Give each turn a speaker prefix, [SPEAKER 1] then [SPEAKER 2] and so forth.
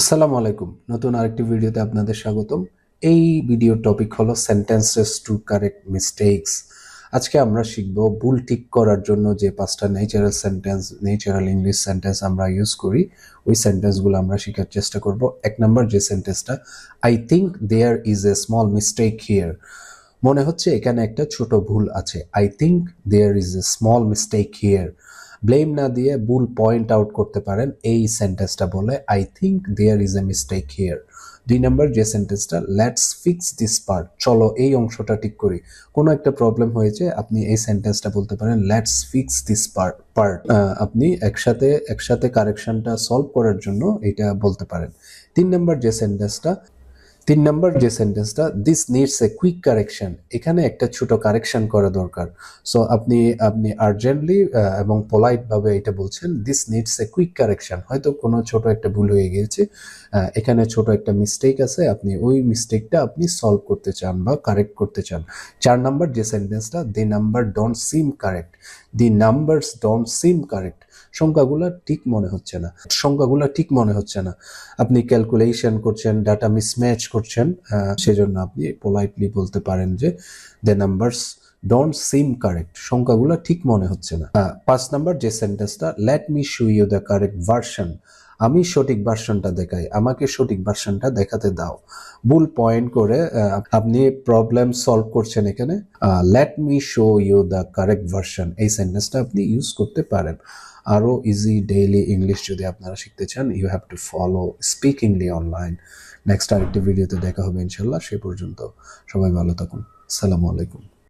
[SPEAKER 1] আসসালামু আলাইকুম। নতুন আরেকটি ভিডিওতে আপনাদের স্বাগতম। এই ভিডিওর টপিক হলো সেন্টেন্সেস টু কারেক্ট মিস্টেকস। আজকে আমরা শিখব ভুল ঠিক করার জন্য যে 5টা ন্যাচারাল ইংলিশ সেন্টেন্স আমরা ইউজ করি, ওই সেন্টেন্সগুলো আমরা শেখার চেষ্টা করব। 1 নাম্বার যে সেন্টেন্সটা, I think there is a small mistake here. মনে হচ্ছে এখানে একটা ছোট ভুল আছে। I think there is a small mistake here. Blame না দিয়ে ভুল পয়েন্ট আউট করতে পারেন এই সেন্টেন্সটা বলে, I think there is a mistake here. 2 number যে সেন্টেন্সটা, লেটস ফিক্স দিস পার্ট, চলো এই অংশটা ঠিক করি। কোনো একটা প্রবলেম হয়েছে, আপনি এই সেন্টেন্সটা বলতে পারেন, লেটস ফিক্স দিস পার্ট। আপনি একসাথে কারেকশনটা সলভ করার জন্য এটা বলতে পারেন। 3 নাম্বার যে সেন্টেন্সটা, this needs a quick correction, এখানে একটা ছোট কারেকশন করা দরকার। সো আপনি আর্জেন্টলি এবং পোলাইট ভাবে এটা বলছেন, this needs a quick correction. হয়তো কোনো ছোট একটা ভুল হয়ে গিয়েছে, এখানে ছোট একটা মিস্টেক আছে, আপনি ওই মিস্টেকটা আপনি সলভ করতে চান বা কারেক্ট করতে চান। 4 নাম্বার যে সেন্টেন্সটা, the number don't seem correct, the numbers don't seem correct, সংখ্যাগুলো ঠিক মনে হচ্ছে না। আপনি ক্যালকুলেশন করছেন, ডাটা মিসম্যাচ করছেন, সেজন্য আপনি পোলাইটলি বলতে পারেন যে the numbers don't seem correct, সংখ্যাগুলো ঠিক মনে হচ্ছে না। 5 নাম্বার যে সেন্টেন্সটা, let me show you the correct version, আমি সঠিক ভার্সনটা দেখাই, আমাকে সঠিক ভার্সনটা দেখাতে দাও। ভুল পয়েন্ট করে আপনি প্রবলেম সলভ করছেন এখানে। Let me show you the correct version, এই সেন্টেন্সটা আপনি ইউজ করতে পারেন। আরও ইজি ডেইলি ইংলিশ যদি আপনারা শিখতে চান, you have to follow speakingly online. Next আরেকটি ভিডিওতে দেখা হবে ইনশাল্লাহ। সে পর্যন্ত সবাই ভালো থাকুন। আসসালামু আলাইকুম।